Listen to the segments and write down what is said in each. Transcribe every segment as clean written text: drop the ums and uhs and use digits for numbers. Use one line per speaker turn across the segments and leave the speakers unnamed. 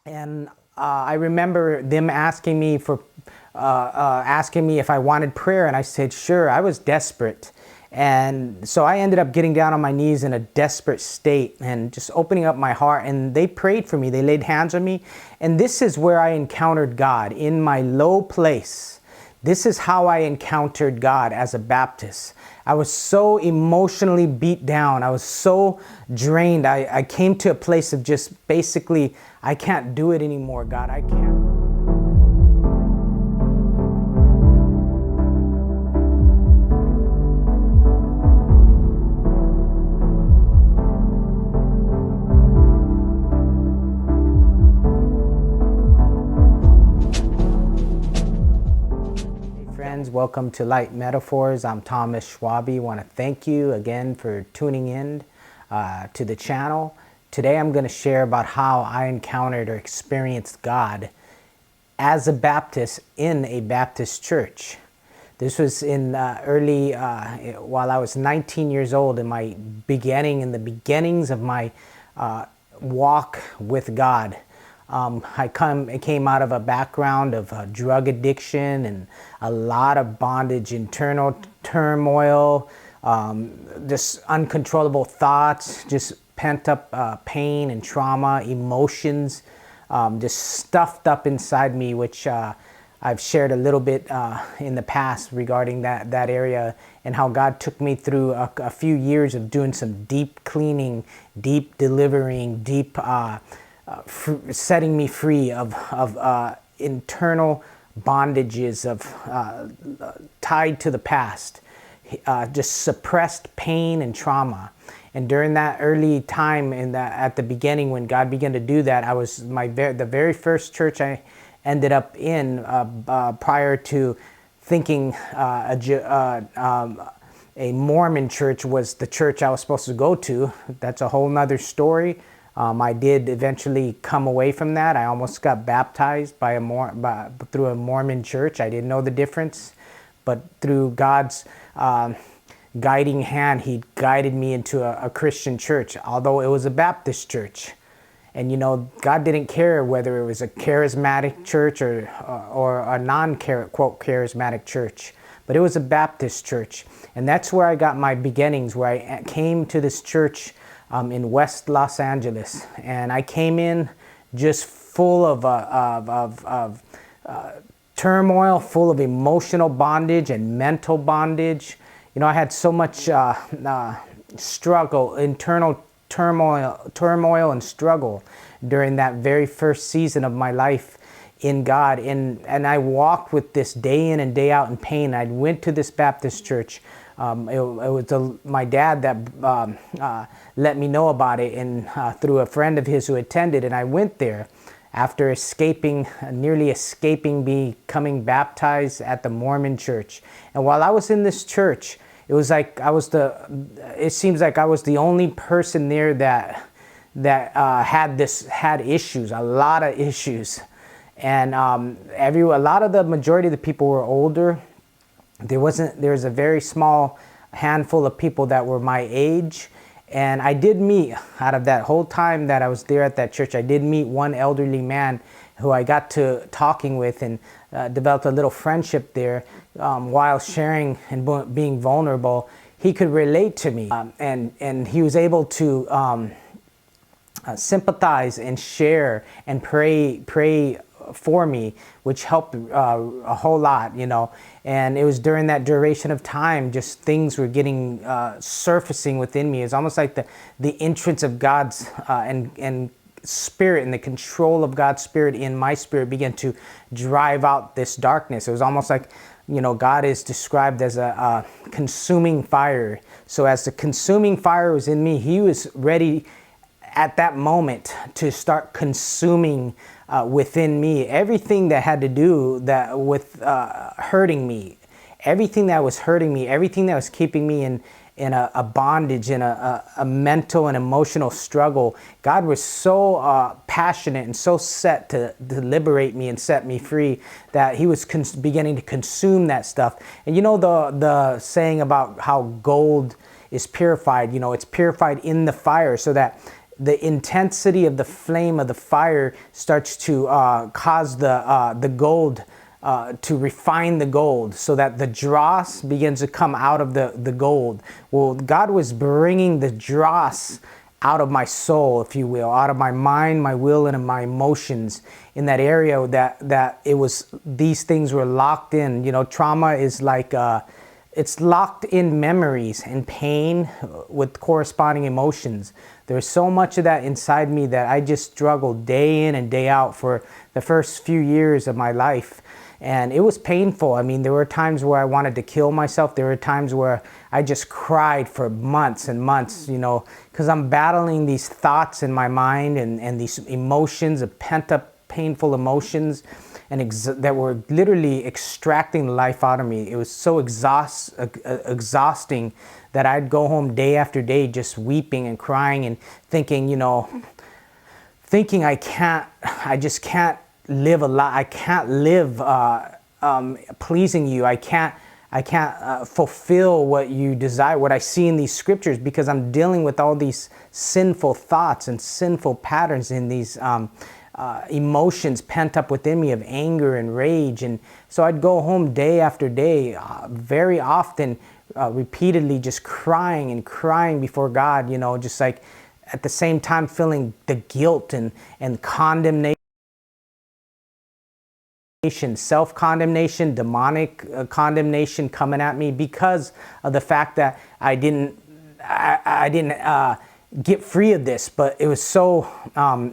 And I remember them asking me if I wanted prayer, and I said sure. I was desperate, and so I ended up getting down on my knees in a desperate state and just opening up my heart. And they prayed for me. They laid hands on me, and this is where I encountered God in my low place. This is how I encountered God as a Baptist. I was so emotionally beat down. I was so drained. I came to a place of just basically, I can't do it anymore, God. I can't. Friends, welcome to Light Metaphors. I'm Thomas Schwabe. I want to thank you again for tuning in to the channel. Today I'm going to share about how I encountered or experienced God as a Baptist in a Baptist church. This was in while I was 19 years old, in the beginnings of my walk with God. I came out of a background of drug addiction and a lot of bondage, internal turmoil, just uncontrollable thoughts, just pent up pain and trauma, emotions, just stuffed up inside me, which I've shared a little bit in the past regarding that area, and how God took me through a few years of doing some deep cleaning, deep delivering, deep setting me free of internal bondages tied to the past, just suppressed pain and trauma. And during that early time, at the beginning when God began to do that, I was the very first church I ended up in prior to thinking a Mormon church was the church I was supposed to go to. That's a whole nother story. I did eventually come away from that. I almost got baptized through a Mormon church. I didn't know the difference, but through God's guiding hand, He guided me into a Christian church, although it was a Baptist church. And God didn't care whether it was a charismatic church or a non-quote charismatic church, but it was a Baptist church. And that's where I got my beginnings, where I came to this church in West Los Angeles, and I came in just full of turmoil, full of emotional bondage and mental bondage. I had so much struggle, internal turmoil and struggle during that very first season of my life in God, and I walked with this day in and day out in pain. I went to this Baptist church. It was my dad that let me know about it, and through a friend of his who attended, and I went there after nearly escaping becoming baptized at the Mormon church. And while I was in this church, it was like it seems like I was the only person there that had issues, a lot of issues, and the majority of the people were older. There was a very small handful of people that were my age, and I did meet, out of that whole time that I was there at that church, I did meet one elderly man who I got to talking with and developed a little friendship there while sharing and being vulnerable. He could relate to me, and he was able to sympathize and share and pray for me, which helped a whole lot, and it was during that duration of time, just things were getting surfacing within me. It's almost like the entrance of God's and Spirit, and the control of God's Spirit in my spirit began to drive out this darkness. It was almost like, God is described as a consuming fire. So as the consuming fire was in me, He was ready at that moment to start consuming within me everything that had to do with hurting me, everything that was hurting me, everything that was keeping me in a bondage, in a mental and emotional struggle. God was so passionate and so set to liberate me and set me free that He was beginning to consume that stuff. And the saying about how gold is purified, it's purified in the fire, so that the intensity of the flame of the fire starts to cause the gold to refine the gold, so that the dross begins to come out of the gold. Well, God was bringing the dross out of my soul, if you will, out of my mind, my will, and my emotions, in that area that it was, these things were locked in. You know, trauma is like, it's locked in memories and pain with corresponding emotions. There's so much of that inside me that I just struggled day in and day out for the first few years of my life. And it was painful. I mean, there were times where I wanted to kill myself. There were times where I just cried for months and months, you know, because I'm battling these thoughts in my mind and these emotions of pent up, painful emotions, and that were literally extracting life out of me. It was so exhausting that I'd go home day after day just weeping and crying and thinking, you know, thinking I just can't live a life. I can't live pleasing you. I can't fulfill what you desire, what I see in these scriptures, because I'm dealing with all these sinful thoughts and sinful patterns in these emotions pent up within me of anger and rage. And so I'd go home day after day, very often, repeatedly just crying and crying before God, you know, just like at the same time feeling the guilt and condemnation, self-condemnation, demonic condemnation coming at me because of the fact that I didn't get free of this. But it was so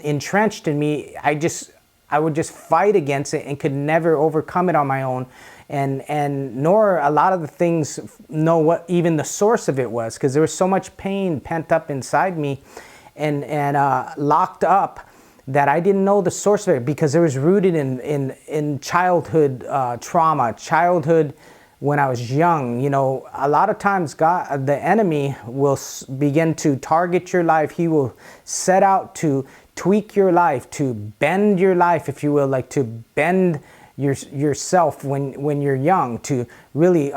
entrenched in me, I would just fight against it and could never overcome it on my own, and nor a lot of the things know what even the source of it was, because there was so much pain pent up inside me and locked up, that I didn't know the source of it, because it was rooted in childhood trauma, childhood when I was young. You know, a lot of times God, the enemy, will begin to target your life. He will set out to tweak your life, to bend your life, if you will, like to bend yourself when you're young, to really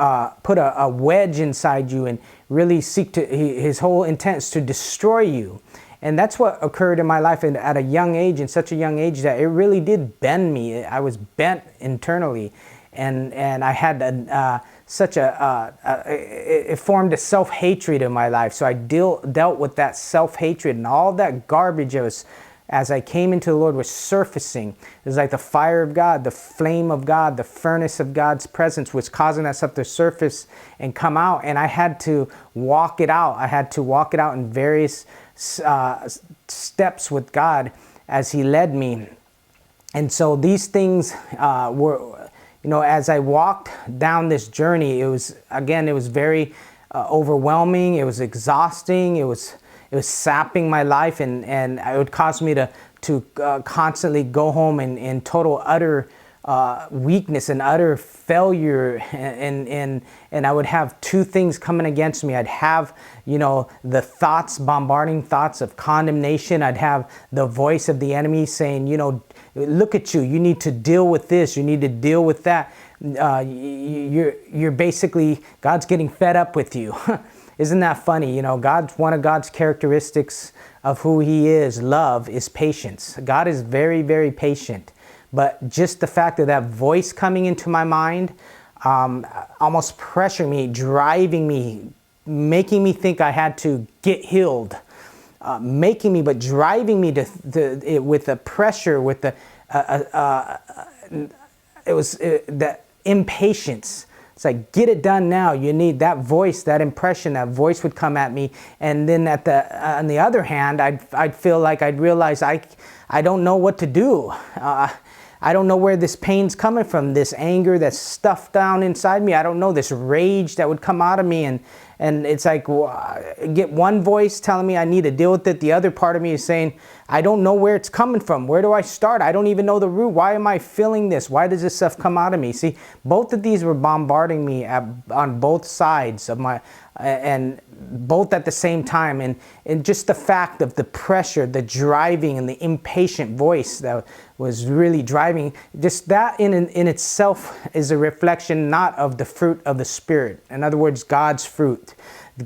put a wedge inside you and really seek to, his whole intent is to destroy you. And that's what occurred in my life at a young age, in such a young age, that it really did bend me. I was bent internally, and I had it formed a self-hatred in my life. So I dealt with that self-hatred, and all that garbage as I came into the Lord was surfacing. It was like the fire of God, the flame of God, the furnace of God's presence was causing that stuff to surface and come out. And I had to walk it out. I had to walk it out in various steps with God as He led me. And so these things were, you know, as I walked down this journey, it was very overwhelming. It was exhausting. It was sapping my life, and it would cause me to constantly go home in total utter weakness and utter failure, and I would have two things coming against me. I'd have, you know, the bombarding thoughts of condemnation. I'd have the voice of the enemy saying, you know, look at you, you need to deal with this, you need to deal with that. You're basically, God's getting fed up with you. Isn't that funny? You know, one of God's characteristics of who He is, love, is patience. God is very, very patient. But just the fact of that voice coming into my mind, almost pressuring me, driving me, making me think I had to get healed, driving me with the pressure, with the that impatience. It's like, get it done now. You need that voice, that impression, that voice would come at me. And then on the other hand, I'd feel like I'd realize I don't know what to do. I don't know where this pain's coming from, this anger that's stuffed down inside me. I don't know, this rage that would come out of me. And it's like, get one voice telling me I need to deal with it. The other part of me is saying, I don't know where it's coming from. Where do I start? I don't even know the root. Why am I feeling this? Why does this stuff come out of me? See, both of these were bombarding me on both sides of my, and both at the same time. And just the fact of the pressure, the driving, and the impatient voice that was really driving, just that in itself is a reflection not of the fruit of the Spirit. In other words, God's fruit.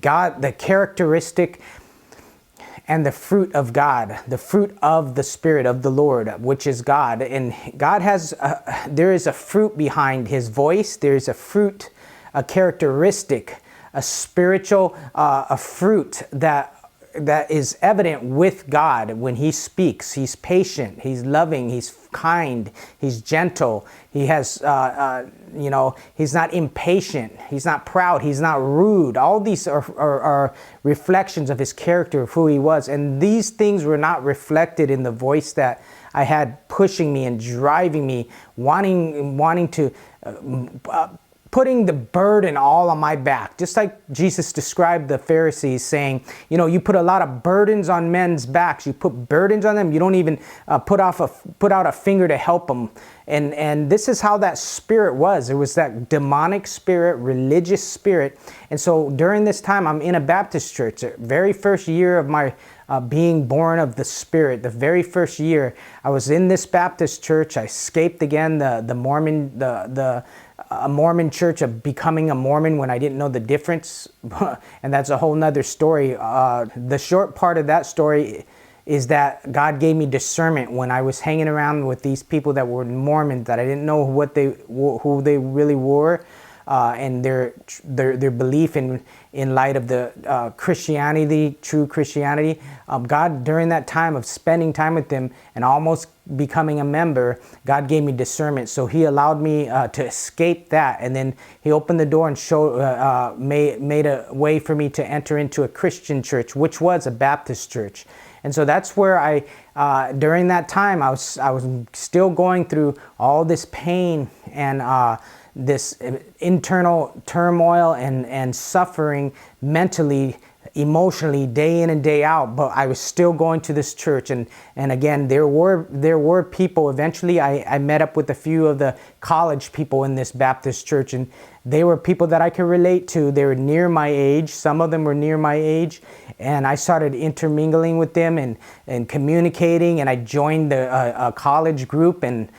God, the characteristic and the fruit of God, the fruit of the Spirit of the Lord, which is God. And God has, there is a fruit behind his voice. There's a fruit, a characteristic, a spiritual, a fruit that is evident with God when he speaks. He's patient, he's loving, he's kind, he's gentle. He has, he's not impatient, he's not proud, he's not rude. All these are reflections of his character, of who he was. And these things were not reflected in the voice that I had pushing me and driving me, wanting to putting the burden all on my back. Just like Jesus described the Pharisees saying, you put a lot of burdens on men's backs. You put burdens on them. You don't even put out a finger to help them. And this is how that spirit was. It was that demonic spirit, religious spirit. And so during this time, I'm in a Baptist church. The very first year of my being born of the Spirit, the very first year, I was in this Baptist church. I escaped again the Mormon, a Mormon church, of becoming a Mormon when I didn't know the difference. And that's a whole nother story. The short part of that story is that God gave me discernment when I was hanging around with these people that were Mormons, that I didn't know who they really were, and their belief in light of the Christianity, true Christianity. God, during that time of spending time with them and almost becoming a member, God gave me discernment. So he allowed me to escape that, and then he opened the door and made a way for me to enter into a Christian church, which was a Baptist church. And so that's where during that time, I was still going through all this pain and this internal turmoil and suffering mentally, emotionally, day in and day out. But I was still going to this church, and again, there were people. Eventually, I met up with a few of the college people in this Baptist church, and they were people that I could relate to. They were near my age. Some of them were near my age, and I started intermingling with them and communicating. And I joined a college group, and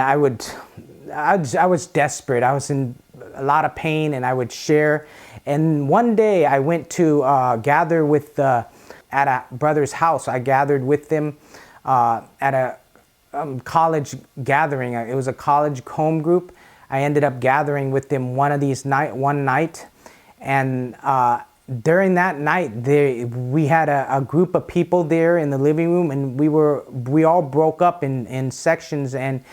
I was desperate. I was in a lot of pain, and I would share. And one day I went to gather at a brother's house. I gathered with them at a college gathering. It was a college home group. I ended up gathering with them one night. And during that night, we had a group of people there in the living room, and we all broke up in sections and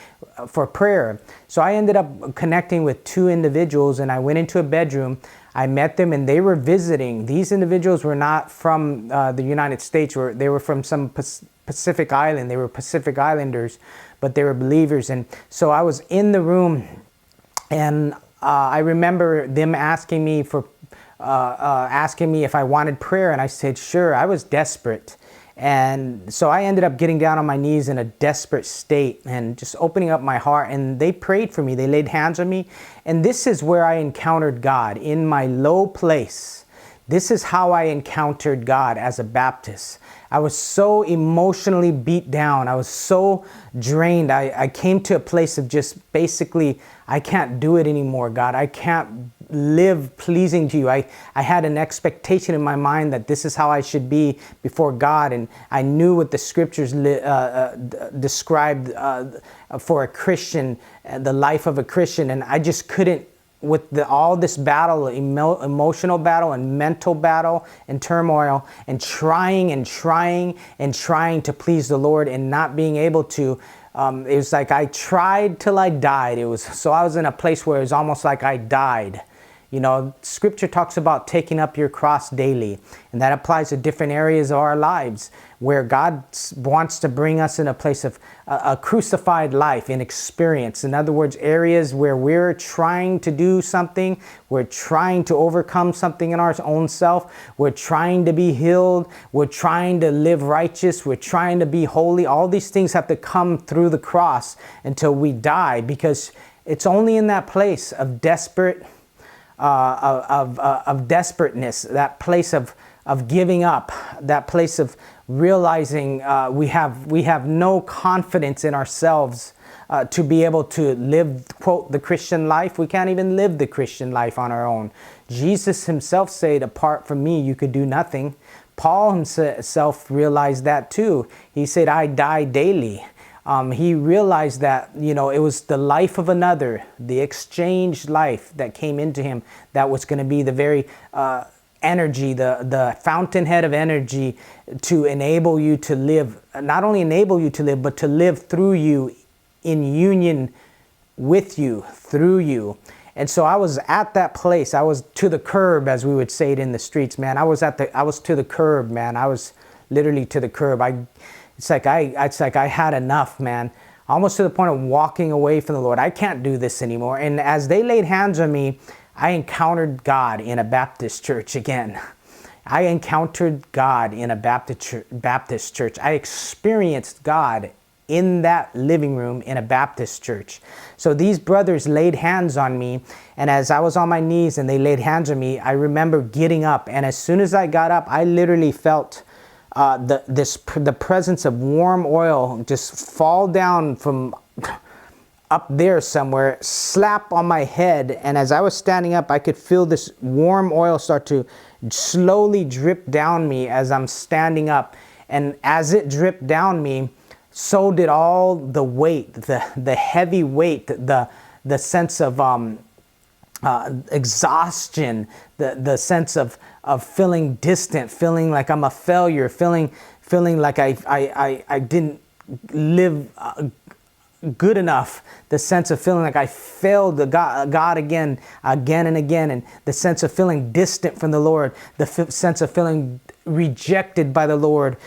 for prayer. So I ended up connecting with two individuals, and I went into a bedroom. I met them, and they were visiting. These individuals were not from the United States. They were from some Pacific island. They were Pacific Islanders, but they were believers. And so I was in the room, and I remember them asking me if I wanted prayer, and I said sure. I was desperate, and so I ended up getting down on my knees in a desperate state and just opening up my heart, and they prayed for me. They laid hands on me, and this is where I encountered God in my low place. This is how I encountered God as a Baptist. I was so emotionally beat down. I was so drained. I came to a place of just basically, I can't do it anymore, God. I can't live pleasing to you. I had an expectation in my mind that this is how I should be before God, and I knew what the scriptures described for a Christian, the life of a Christian, and I just couldn't, with all this battle, emotional battle and mental battle and turmoil, and trying to please the Lord and not being able to. It was like I tried till I died. I was in a place where it was almost like I died. Scripture talks about taking up your cross daily, and that applies to different areas of our lives where God wants to bring us in a place of a crucified life in experience. In other words, areas where we're trying to do something, we're trying to overcome something in our own self, we're trying to be healed, we're trying to live righteous, we're trying to be holy. All these things have to come through the cross until we die, because it's only in that place of desperateness, that place of giving up, that place of realizing we have no confidence in ourselves to be able to live, quote, the Christian life. We can't even live the Christian life on our own. Jesus himself said, apart from me, you could do nothing. Paul himself realized that too. He said, I die daily. He realized that, it was the life of another, the exchanged life that came into him that was going to be the very energy, the fountainhead of energy to enable you to live, not only enable you to live, but to live through you, in union with you, through you. And so I was at that place. I was to the curb, as we would say it in the streets, man. I was to the curb, man. I was literally to the curb. It's like I had enough, man. Almost to the point of walking away from the Lord. I can't do this anymore. And as they laid hands on me, I encountered God in a Baptist church again. I encountered God in a Baptist church. I experienced God in that living room in a Baptist church. So these brothers laid hands on me, and as I was on my knees and they laid hands on me, I remember getting up, and as soon as I got up, I literally felt the presence of warm oil just fall down from up there somewhere, slap on my head, and as I was standing up, I could feel this warm oil start to slowly drip down me as I'm standing up, and as it dripped down me, so did all the weight, the heavy weight, the sense of exhaustion, the sense of feeling distant, feeling like I'm a failure, feeling like I didn't live good enough, the sense of feeling like I failed God again and again, and the sense of feeling distant from the Lord, the sense of feeling rejected by the Lord.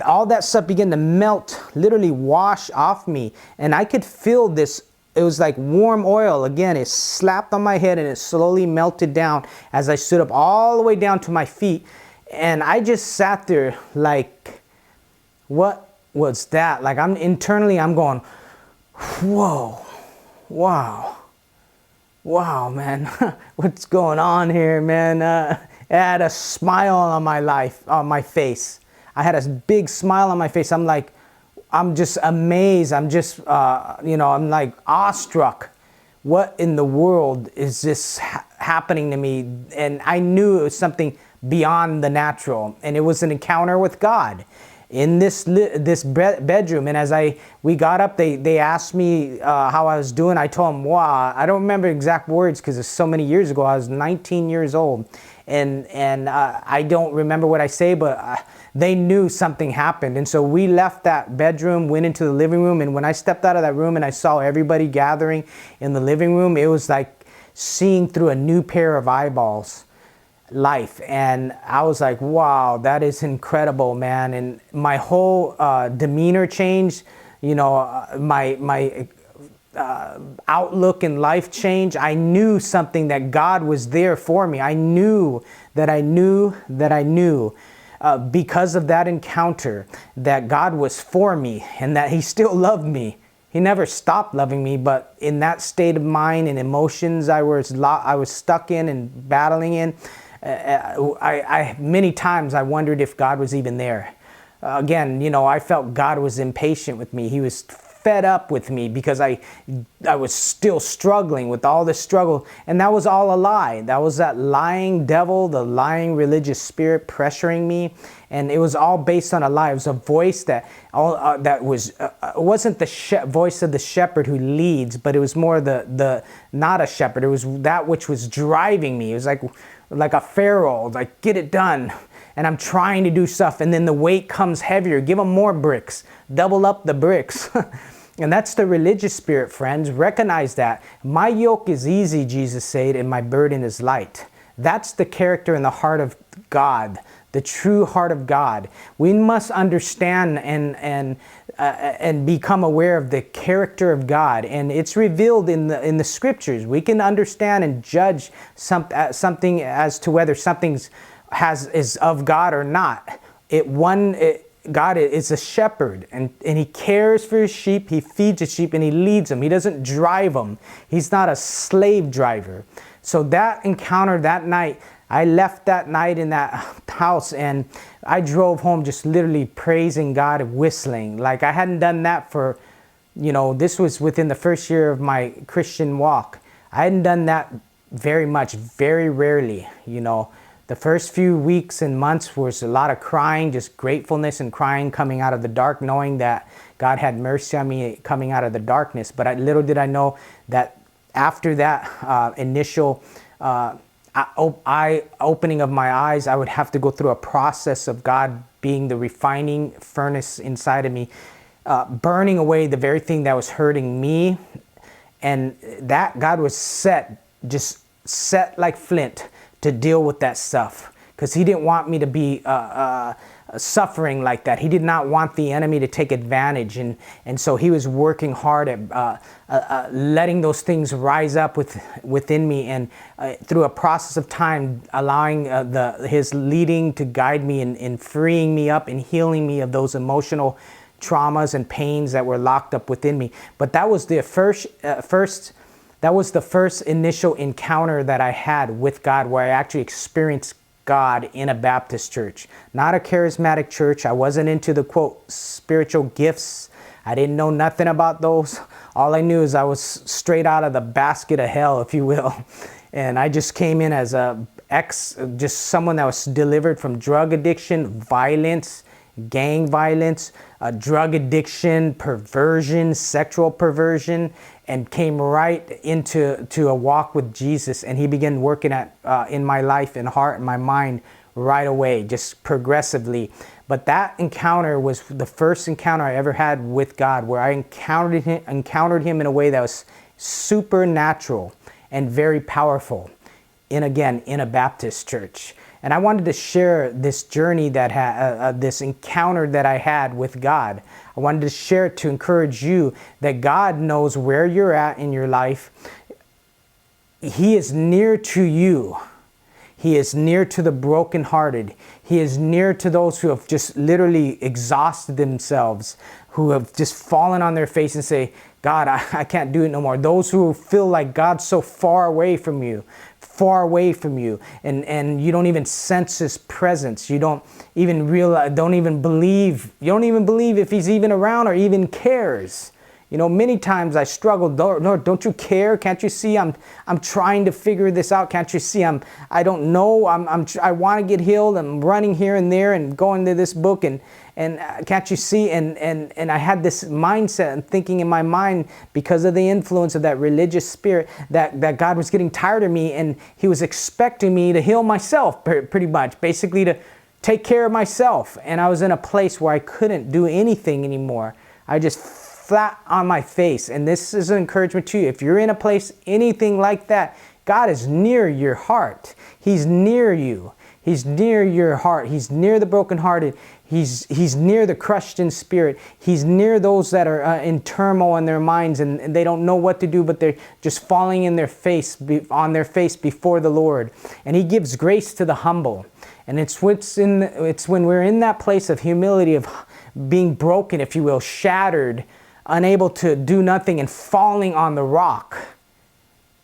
All that stuff began to melt, literally wash off me. And I could feel this. It was like warm oil. Again, it slapped on my head and it slowly melted down as I stood up all the way down to my feet. And I just sat there like, what was that? Like I'm going, whoa, wow, man. What's going on here, man? I had a smile on my face. I had a big smile on my face. I'm just amazed. I'm just, I'm like awestruck. What in the world is this happening to me? And I knew it was something beyond the natural. And it was an encounter with God in this bedroom. And as we got up, they asked me how I was doing. I told them, wow, I don't remember exact words because it's so many years ago. I was 19 years old. And I don't remember what I say, but they knew something happened. And so we left that bedroom, went into the living room. And when I stepped out of that room and I saw everybody gathering in the living room, it was like seeing through a new pair of eyeballs life. And I was like, wow, that is incredible, man. And my whole demeanor changed, my outlook in life change. I knew something, that God was there for me. I knew that I knew because of that encounter that God was for me and that He still loved me. He never stopped loving me, but in that state of mind and emotions I was stuck in and battling in, I many times I wondered if God was even there. Again, I felt God was impatient with me. He was fed up with me because I was still struggling with all this struggle. And that was all a lie. That was that lying devil, the lying religious spirit pressuring me. And it was all based on a lie. It was a voice that wasn't the voice of the shepherd who leads, but it was more the not a shepherd. It was that which was driving me. It was like a pharaoh, like, get it done. And I'm trying to do stuff, and then the weight comes heavier. Give them more bricks. Double up the bricks. And that's the religious spirit, friends. Recognize that. My yoke is easy, Jesus said, and my burden is light. That's the character and the heart of God, the true heart of God. We must understand and become aware of the character of God, and it's revealed in the scriptures. We can understand and judge something as to whether something's is of God or not. God is a shepherd, and He cares for His sheep. He feeds His sheep and He leads them. He doesn't drive them. He's not a slave driver. So that encounter that night, I left that night in that house and I drove home just literally praising God and whistling. Like I hadn't done that for, this was within the first year of my Christian walk. I hadn't done that very much, very rarely, The first few weeks and months was a lot of crying, just gratefulness and crying coming out of the dark, knowing that God had mercy on me coming out of the darkness. But little did I know that after that initial eye opening of my eyes, I would have to go through a process of God being the refining furnace inside of me, burning away the very thing that was hurting me. And that God was just set like flint to deal with that stuff, because he didn't want me to be suffering like that. He did not want the enemy to take advantage, and so he was working hard at letting those things rise up within me, and through a process of time, allowing his leading to guide me in freeing me up and healing me of those emotional traumas and pains that were locked up within me. But that was the first initial encounter that I had with God, where I actually experienced God in a Baptist church, not a charismatic church. I wasn't into the quote spiritual gifts. I didn't know nothing about those. All I knew is I was straight out of the basket of hell, if you will. And I just came in as just someone that was delivered from drug addiction, violence, gang violence, drug addiction, perversion, sexual perversion, and came right into a walk with Jesus. And he began working in my life and heart and my mind right away, just progressively. But that encounter was the first encounter I ever had with God, where I encountered him in a way that was supernatural and very powerful, in a Baptist church. And I wanted to share this journey this encounter that I had with God. I wanted to share it to encourage you that God knows where you're at in your life. He is near to you. He is near to the brokenhearted. He is near to those who have just literally exhausted themselves, who have just fallen on their face and say, God, I can't do it no more. Those who feel like God's so far away from you, and you don't even sense his presence. You don't even realize, don't even believe if he's even around or even cares. You know, many times I struggle. Lord, don't you care? Can't you see I'm trying to figure this out? Can't you see I don't know. I want to get healed. I'm running here and there and going to this book and can't you see? And I had this mindset and thinking in my mind, because of the influence of that religious spirit, that God was getting tired of me, and he was expecting me to heal myself, pretty much, basically to take care of myself. And I was in a place where I couldn't do anything anymore. I just flat on my face. And this is an encouragement to you. If you're in a place, anything like that, God is near your heart. He's near you. He's near your heart. He's near the brokenhearted. He's near the crushed in spirit. He's near those that are in turmoil in their minds, and they don't know what to do, but they're just falling on their face before the Lord. And he gives grace to the humble. And it's when we're in that place of humility, of being broken, if you will, shattered, unable to do nothing, and falling on the rock,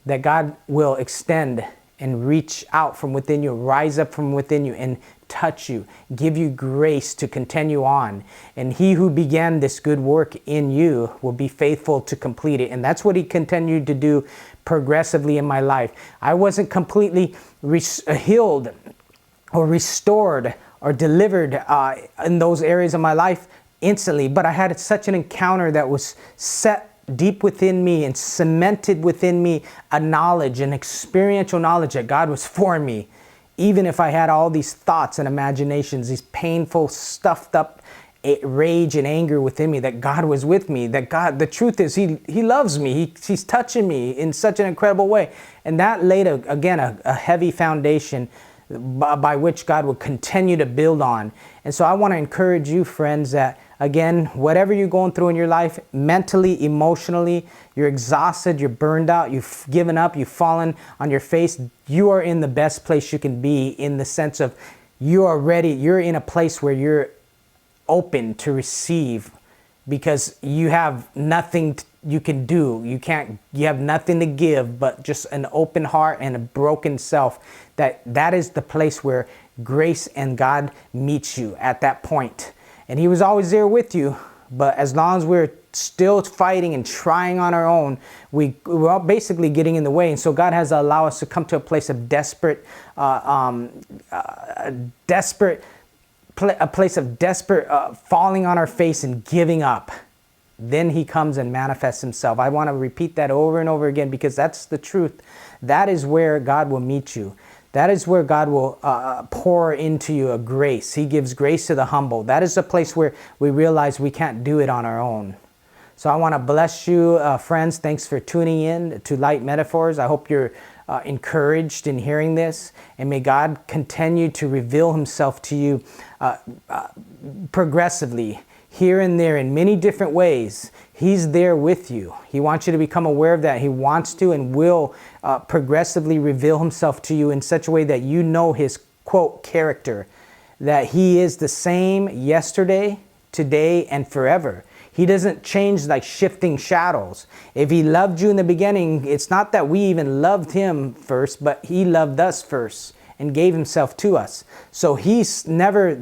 that God will extend and reach out from within you, rise up from within you and touch you, give you grace to continue on. And he who began this good work in you will be faithful to complete it. And that's what he continued to do progressively in my life. I wasn't completely healed or restored or delivered in those areas of my life instantly, but I had such an encounter that was set deep within me and cemented within me a knowledge, an experiential knowledge that God was for me. Even if I had all these thoughts and imaginations, these painful, stuffed up rage and anger within me, that God was with me, that God, the truth is he loves me. He's touching me in such an incredible way. And that laid, a heavy foundation by which God would continue to build on. And so I want to encourage you, friends, that again, whatever you're going through in your life, mentally, emotionally, you're exhausted, you're burned out, you've given up, you've fallen on your face, you are in the best place you can be, in the sense of you are ready, you're in a place where you're open to receive, because you have nothing you can do. You have nothing to give but just an open heart and a broken self. That is the place where grace and God meets you at that point. And he was always there with you, but as long as we're still fighting and trying on our own, we're all basically getting in the way. And so God has allowed us to come to a place of desperate falling on our face and giving up. Then he comes and manifests himself. I want to repeat that over and over again, because that's the truth. That is where God will meet you. That is where God will pour into you a grace. He gives grace to the humble. That is a place where we realize we can't do it on our own. So I want to bless you, friends. Thanks for tuning in to Light Metaphors. I hope you're encouraged in hearing this. And may God continue to reveal himself to you progressively, here and there, in many different ways. He's there with you. He wants you to become aware of that. He wants to and will progressively reveal himself to you in such a way that you know his, quote, character, that he is the same yesterday, today, and forever. He doesn't change like shifting shadows. If he loved you in the beginning, it's not that we even loved him first, but he loved us first and gave himself to us. So he's never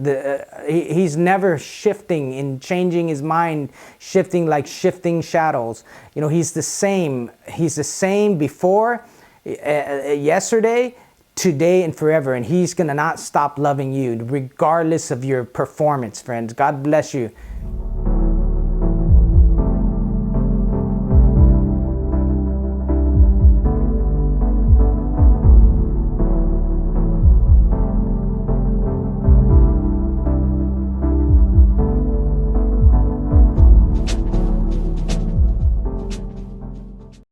shifting and changing his mind, shifting like shifting shadows. You know, he's the same. He's the same before, yesterday, today, and forever. And he's going to not stop loving you regardless of your performance, friends. God bless you.